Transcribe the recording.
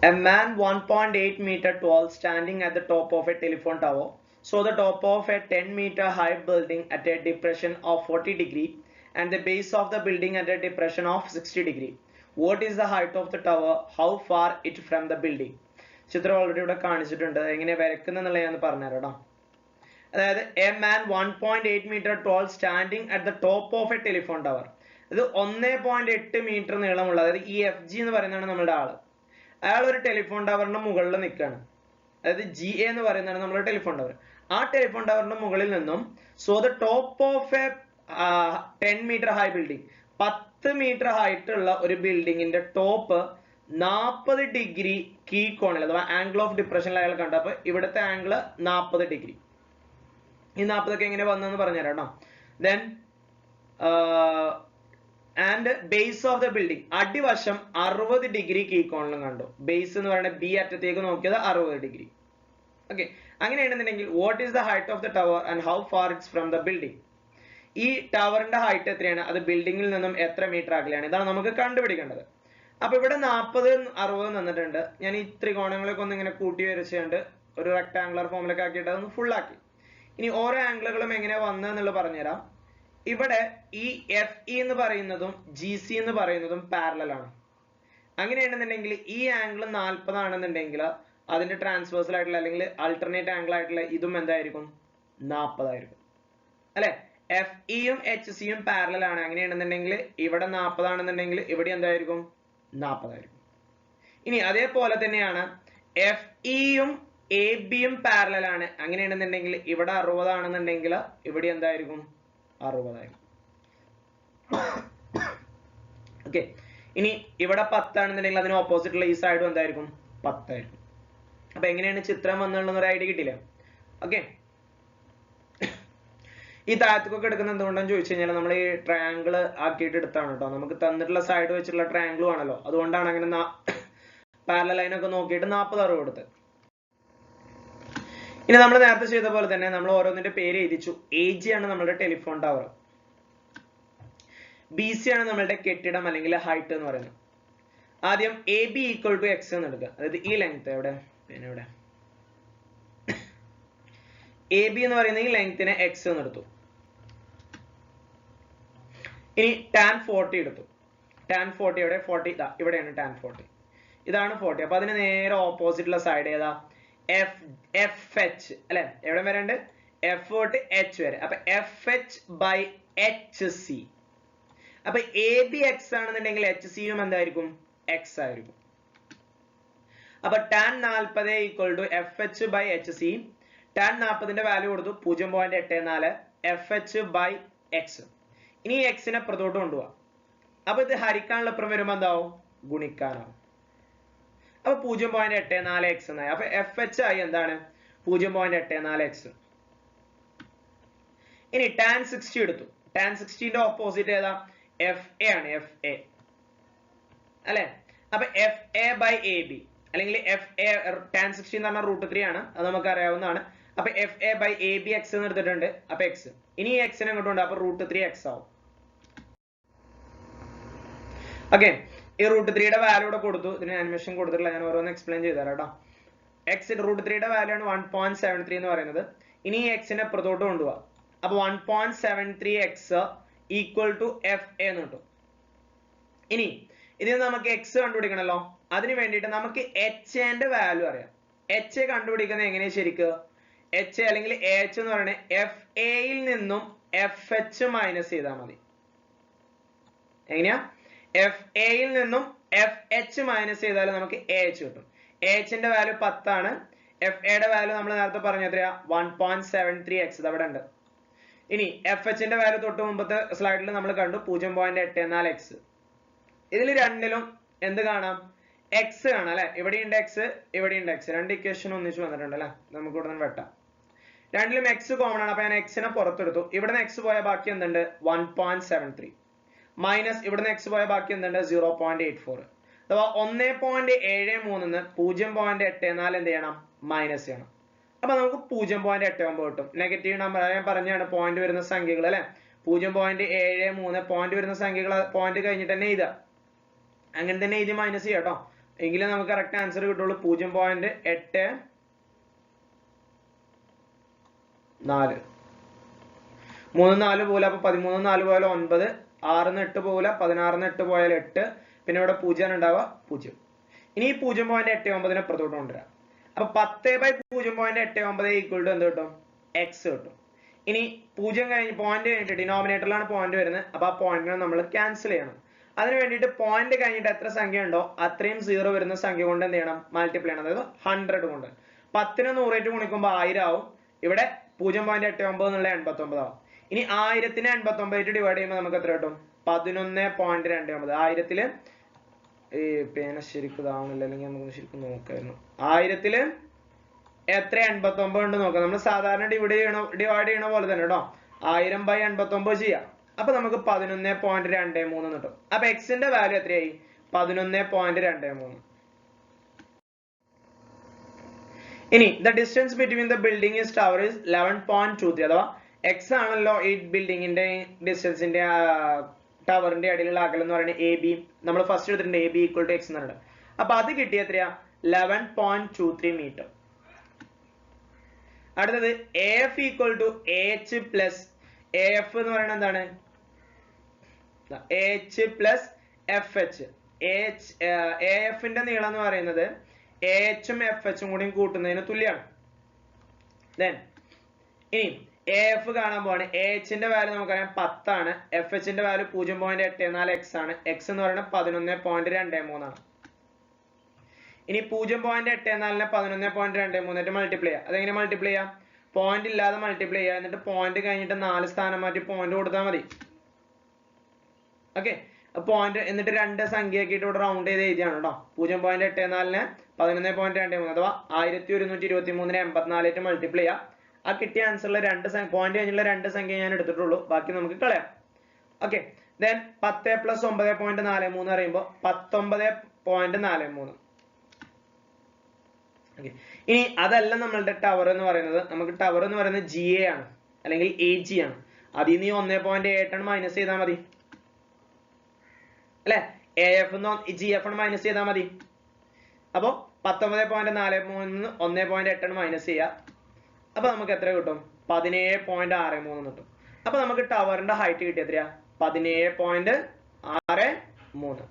A man 1.8 meter tall standing at the top of a telephone tower. So the top of a 10-meter high building at a depression of 40 degree and the base of the building at a depression of 60 degree. What is the height of the tower? How far it from the building? ചിത്രം already ഇവിടെ കാണിച്ചിട്ടുണ്ട്. എങ്ങനെ വരയ്ക്കുന്നെന്നുള്ള ഞാൻ പറഞ്ഞുതരാം. അതായത് a man 1.8 metre tall standing at the top of a telephone tower. ഇത് 1.8 metre നീളമുള്ള, അതായത് ഈ FG എന്ന് പറയുന്നതാണ് നമ്മുടെ ആള്. അയാൾ ഒരു ടെലിഫോൺ ടവറിന്റെ മുകളിൽ നിൽക്കുകയാണ്. അതായത് GA എന്ന് പറയുന്നതാണ് നമ്മുടെ ടെലിഫോൺ ടവർ. ആ ടെലിഫോൺ ടവറിന്റെ മുകളിൽ നിന്നും so the top of a 10 metre high building, 10 metre height ഉള്ള ഒരു ബിൽഡിങ്ങിന്റെ ടോപ്പ് 40 ഡിഗ്രി കീ കോണിൽ അഥവാ ആംഗിൾ ഓഫ് ഡിപ്രഷനിൽ അയാൾ കണ്ടു. അപ്പൊ ഇവിടുത്തെ ആംഗിൾ 40 ഡിഗ്രി. ഈ 40 ഒക്കെ എങ്ങനെ വന്നെന്ന് പറഞ്ഞുതരാം കേട്ടോ. Then and base of the building, അടിവശം 60 ഡിഗ്രി കീ കോണിലും കണ്ടു. ബേസ് എന്ന് പറയുന്നത് B അറ്റത്തേക്ക് നോക്കിയത് 60 ഡിഗ്രി. ഓക്കെ, അങ്ങനെയാണെന്നുണ്ടെങ്കിൽ what is the height of the tower and how far it's from the building? ഈ ടവറിന്റെ ഹൈറ്റ് എത്രയാണ്, അത് ബിൽഡിംഗിൽ നിന്നും എത്ര മീറ്റർ അകലെയാണ്, ഇതാണ് നമുക്ക് കണ്ടുപിടിക്കേണ്ടത്. അപ്പൊ ഇവിടെ 40 60 തന്നിട്ടുണ്ട്. ഞാൻ ഈ ത്രികോണങ്ങളൊക്കെ ഒന്ന് ഇങ്ങനെ കൂട്ടി വരച്ചുകൊണ്ട് ഒരു റെക്ടാംഗുലർ ഫോമിലൊക്കെ ആക്കിയിട്ട് അതൊന്ന് ഫുൾ ആക്കി. ഇനി ഓരോ ആംഗിളുകളും എങ്ങനെ വന്നെന്നുള്ളത് പറഞ്ഞുതരാം. ഇവിടെ ഈ FE എന്ന് പറയുന്നതും GC എന്ന് പറയുന്നതും പാരലൽ ആണ്. അങ്ങനെയാണെന്നുണ്ടെങ്കിൽ ഈ ആംഗിൾ 40 ആണെന്നുണ്ടെങ്കിൽ അതിന്റെ ട്രാൻസ്വേഴ്സൽ ആയിട്ടുള്ള അല്ലെങ്കിൽ ആൾട്ടർനേറ്റ് ആംഗിൾ ആയിട്ടുള്ള ഇതും എന്തായിരിക്കും? 40 ആയിരിക്കും അല്ലെ? FEയും HCയും പാരലൽ ആണ്. അങ്ങനെയാണെന്നുണ്ടെങ്കിൽ ഇവിടെ 40 ആണെന്നുണ്ടെങ്കിൽ ഇവിടെ എന്തായിരിക്കും? 40 ആയിരിക്കും. ഇനി അതേപോലെ തന്നെയാണ് FEയും ABയും പാരലൽ ആണ്. അങ്ങനെയാണെന്നുണ്ടെങ്കിൽ ഇവിടെ 60 ആണെന്നുണ്ടെങ്കിൽ ഇവിടെ എന്തായിരിക്കും? 60 ആയിരിക്കും. ഓക്കെ, ഇനി ഇവിടെ 10 ആണെന്നുണ്ടെങ്കിൽ അതിന് ഓപ്പോസിറ്റ് ഉള്ള ഈ സൈഡും എന്തായിരിക്കും? 10 ആയിരിക്കും. അപ്പൊ എങ്ങനെയാണ് ചിത്രം വന്നുള്ള ഒരു ഐഡിയ കിട്ടില്ല? ഓക്കെ, ഈ താഴത്തേക്കൊക്കെ എടുക്കുന്ന എന്തുകൊണ്ടാന്ന് ചോദിച്ചു കഴിഞ്ഞാൽ നമ്മൾ ഈ ട്രയാങ്കിൾ ആക്കിയിട്ട് എടുത്താണ് കേട്ടോ. നമുക്ക് തന്നിട്ടുള്ള സൈഡ് വെച്ചിട്ടുള്ള ട്രയാങ്കിളും ആണല്ലോ, അതുകൊണ്ടാണ് അങ്ങനെ പാരലൽ ലൈനൊക്കെ നോക്കിയിട്ട് 40 60 കൊടുത്ത്. ഇനി നമ്മൾ നേരത്തെ ചെയ്ത പോലെ തന്നെ നമ്മൾ ഓരോന്നിന്റെ പേര് എഴുതിച്ചു. AG ആണ് നമ്മുടെ ടെലിഫോൺ ടവർ, BC ആണ് നമ്മളുടെ കെട്ടിടം അല്ലെങ്കിൽ ഹൈറ്റ് എന്ന് പറയുന്നത്. ആദ്യം AB ഈക്വൽ ടു X എന്ന് എടുക്കുക. അതായത് ഈ ലെങ്ത് എവിടെ, പിന്നെ ഇവിടെ AB എന്ന് പറയുന്ന ഈ ലെങ്തിനെ X എന്ന് എടുത്തു. ഇനി tan 40 എടുത്തു. tan 40 എവിടെ? 40 ഇതാ ഇവിടെയാണ് tan 40. ഇതാണ് 40. അപ്പൊ അതിന് നേരെ ഓപ്പോസിറ്റ് ഉള്ള സൈഡ് ഏതാ? FH അല്ലെ? എവിടെ വരെ ഉണ്ട്? F തൊട്ട് H വരെ. അപ്പൊ FH by HC. അപ്പൊ AB X ആണെന്നുണ്ടെങ്കിൽ HCയും എന്തായിരിക്കും? X ആയിരിക്കും. അപ്പൊ tan 40 equal to FH by HC. tan 40ന്റെ വാല്യൂ കൊടുത്തു 0.84 FH by X. ഇനി X നെ പുറത്തോട്ട് കൊണ്ടുപോവാം. അപ്പൊ ഇത് ഹരിക്കാനുള്ള അപ്പുറം വരുമ്പോ എന്താവും? ഗുണിക്കാനാവും. അപ്പൊ 0.84 X എന്നായി. അപ്പൊ FH ആയി എന്താണ്? 0.84 X. ഇനി tan 60 എടുത്തു. tan 60ന്റെ ഓപ്പോസിറ്റ് ഏതാ? FA ആണ്. FA അല്ലെ? അപ്പൊ FA by AB അല്ലെങ്കിൽ FA tan 60 എന്ന് പറഞ്ഞാൽ √3 ആണ്, അത് നമുക്ക് അറിയാവുന്നതാണ്. അപ്പൊ FA by AB X എന്ന് എടുത്തിട്ടുണ്ട്. അപ്പൊ X, ഇനി X നെ അങ്ങോട്ട് കൊണ്ട് അപ്പൊ √3 X ആവും. ഓക്കെ, ഈ √3യുടെ വാല്യൂ ഇവിടെ കൊടുത്തു. ഇതിന് ആനിമേഷൻ കൊടുത്തിട്ടില്ല, ഞാൻ ഓരോന്ന് എക്സ്പ്ലെയിൻ ചെയ്തു തരാം കേട്ടോ. √3യുടെ വാല്യൂ ആണ് 1.73 എന്ന് പറയുന്നത്. ഇനി ഈ X നെ പുറത്തോട്ട് കൊണ്ടുപോവാം. അപ്പൊ 1.73 X ഈക്വൽ ടു FA എന്ന് കിട്ടും. ഇനി ഇതിന് നമുക്ക് X കണ്ടുപിടിക്കണല്ലോ. അതിന് വേണ്ടിയിട്ട് നമുക്ക് HA ന്റെ വാല്യൂ അറിയാം. HA കണ്ടുപിടിക്കുന്നത് എങ്ങനെയാ ശരിക്കും? HA അല്ലെങ്കിൽ AH എന്ന് പറയുന്നത് FAയിൽ നിന്നും FH മൈനസ് ചെയ്താൽ മതി. എങ്ങനെയാ? FAയിൽ നിന്നും FH മൈനസ് ചെയ്താൽ നമുക്ക് AH കിട്ടും. AH ന്റെ വാല്യൂ 10 ആണ്. FAയുടെ വാല്യൂ നമ്മൾ നേരത്തെ പറഞ്ഞ എത്രയാ? 1.73 X അവിടെ ഉണ്ട്. ഇനി FH ന്റെ വാല്യൂ തൊട്ട് മുമ്പത്തെ സ്ലൈഡിൽ നമ്മൾ കണ്ടു 0.84 X. ഇതിൽ രണ്ടിലും എന്ത് കാണാം? X കാണാം അല്ലെ? ഇവിടെയുണ്ട് X, ഇവിടെയുണ്ട് X. രണ്ട് ഇക്വേഷൻ ഒന്നിച്ച് വന്നിട്ടുണ്ട് അല്ലെ? നമുക്ക് ഇവിടെ നിന്ന് വെട്ടാം. രണ്ടിലും X കോമൺ ആണ്. അപ്പൊ ഞാൻ X നെ പുറത്തെടുത്തു. ഇവിടുന്ന് X പോയ ബാക്കി എന്തുണ്ട്? 1.73 മൈനസ് ഇവിടുന്ന് X പോയ ബാക്കി എന്തുണ്ട്? 0.84. അഥവാ 1.73 0.84 എന്ത് ചെയ്യണം? മൈനസ് ചെയ്യണം. അപ്പൊ നമുക്ക് 0.89 കിട്ടും. നെഗറ്റീവ് നമ്പർ ഞാൻ പറഞ്ഞാണ് പോയിന്റ് വരുന്ന സംഖ്യകൾ അല്ലെ? 0.73 പോയിന്റ് വരുന്ന സംഖ്യകൾ പോയിന്റ് കഴിഞ്ഞിട്ട് തന്നെ എഴുതുക. അങ്ങനെ തന്നെ എഴുതി മൈനസ് ചെയ്യാം കേട്ടോ. എങ്കിലേ നമുക്ക് കറക്റ്റ് ആൻസർ കിട്ടുള്ളൂ. 0.84 3 4 പോലെ, അപ്പൊ 13 4 പോലെ 9, 6 8 പോലെ 16 8 പോയാൽ 8, പിന്നെ ഇവിടെ 0 ഉണ്ടാവുക 0. ഇനി 0.89 പുറത്തോട്ട് കൊണ്ടുവരാം. അപ്പൊ 10/0.89 ഈക്വൽ ടു എന്ത് കിട്ടും? എക്സ് കിട്ടും. ഇനി 0 കഴിഞ്ഞ് പോയിന്റ് കഴിഞ്ഞിട്ട് ഡിനോമിനേറ്ററിലാണ് പോയിന്റ് വരുന്നത്. അപ്പൊ ആ പോയിന്റിനെ നമ്മൾ ക്യാൻസൽ ചെയ്യണം. അതിന് വേണ്ടിയിട്ട് പോയിന്റ് കഴിഞ്ഞിട്ട് എത്ര സംഖ്യ ഉണ്ടോ അത്രയും 0 വരുന്ന സംഖ്യ കൊണ്ട് എന്ത് ചെയ്യണം? മൾട്ടിപ്ലൈ ചെയ്യണം. അതായത് 100 കൊണ്ട്. 10നെ 100 ഗുണിക്കുമ്പോൾ 1000 ആവും. ഇവിടെ 0.89 എന്നുള്ള 89 ആവും. ഇനി 1000നെ 89 ഡിവൈഡ് ചെയ്യുമ്പോൾ നമുക്ക് എത്ര കിട്ടും? 11.29. 1000-ല് ഈ പേന ശരിക്കും ഇതാവുന്നില്ല, അല്ലെങ്കിൽ നമുക്ക് ശരിക്കും നോക്കായിരുന്നു. 1000-ല് എത്ര 89 ഉണ്ട് നോക്കാം. നമ്മൾ സാധാരണ ഡിവൈഡ് ചെയ്യണ പോലെ തന്നെ കേട്ടോ. 1000/89 ചെയ്യാം. അപ്പൊ നമുക്ക് 11.23 കിട്ടും. അപ്പൊ എക്സിന്റെ വാല്യൂ എത്രയായി? 11.23. ഇനി the distance between the building is tower is 11.23. അഥവാ എക്സ് ആണല്ലോ ഈ ബിൽഡിങ്ങിന്റെ ഡിസ്റ്റൻസിന്റെ ടവറിന്റെ ഇടയിലുള്ള അകലം എന്ന് പറയുന്നത് എ ബി. നമ്മൾ ഫസ്റ്റ് എടുത്തിട്ടുണ്ട് A B equal to X എന്നാണ്. അപ്പൊ അത് കിട്ടിയ എത്രയാ? 11.23 മീറ്റർ. അടുത്തത് A F equal to A H plus A F എന്ന് പറയുന്നത് എന്താണ്? A H plus F H. A എഫിന്റെ നീളം എന്ന് പറയുന്നത് എ എച്ചും എഫ് എച്ചും കൂടി കൂട്ടുന്നതിന് തുല്യമാണ്. ദെൻ ഇനി എ എഫ് കാണാൻ പോവാണ്. എ എച്ചിന്റെ വാല്യൂ നമുക്കറിയാം 10 ആണ്. എഫ് എച്ചിന്റെ വാല്യൂ 0.84 എക്സ് ആണ്. എക്സ് എന്ന് പറയുന്നത് 11.23 ആണ്. ഇനി 0.84-നെ 11.23 ആയിട്ട് മൾട്ടിപ്ലൈ ചെയ്യാം. അതെങ്ങനെ മൾട്ടിപ്ലൈ ചെയ്യാം? പോയിന്റ് ഇല്ലാതെ മൾട്ടിപ്ലൈ ചെയ്യുക. എന്നിട്ട് പോയിന്റ് കഴിഞ്ഞിട്ട് 4 സ്ഥാനം മാറ്റി പോയിന്റ് കൊടുത്താൽ മതി. ഓക്കെ, പോയിന്റ് എന്നിട്ട് 2 സംഖ്യയാക്കിയിട്ട് ഇവിടെ റൗണ്ട് ചെയ്ത് എഴുതിയാണ് കേട്ടോ. 0.84-നെ 11.23 അഥവാ 1123-നെ 84 ആയിട്ട് മൾട്ടിപ്ലൈ ചെയ്യാം. ആ കിട്ടിയ ആൻസറിൽ പോയിന്റ് കഴിഞ്ഞുള്ള 2 സംഖ്യ ഞാൻ എടുത്തിട്ടുള്ളൂ. ബാക്കി നമുക്ക് കളയാം. ഓക്കെ, ദെൻ 10 + 9.43 പറയുമ്പോൾ 19.43. ഇനി അതല്ല നമ്മളുടെ ടവർ എന്ന് പറയുന്നത്. നമുക്ക് ടവർ എന്ന് പറയുന്നത് ജി എ ആണ്, അല്ലെങ്കിൽ എ ജി ആണ്. അതിൽ നിന്ന് 1.8 മൈനസ് ചെയ്താൽ മതി അല്ലെ? A F G F minus ചെയ്താൽ മതി. അപ്പൊ 19.43 1.8 മൈനസ് ചെയ്യാം. അപ്പൊ നമുക്ക് എത്ര കിട്ടും? 17.63 കിട്ടും. അപ്പൊ നമുക്ക് ടവറിന്റെ ഹൈറ്റ് കിട്ടിയ എത്രയാ? 17.63.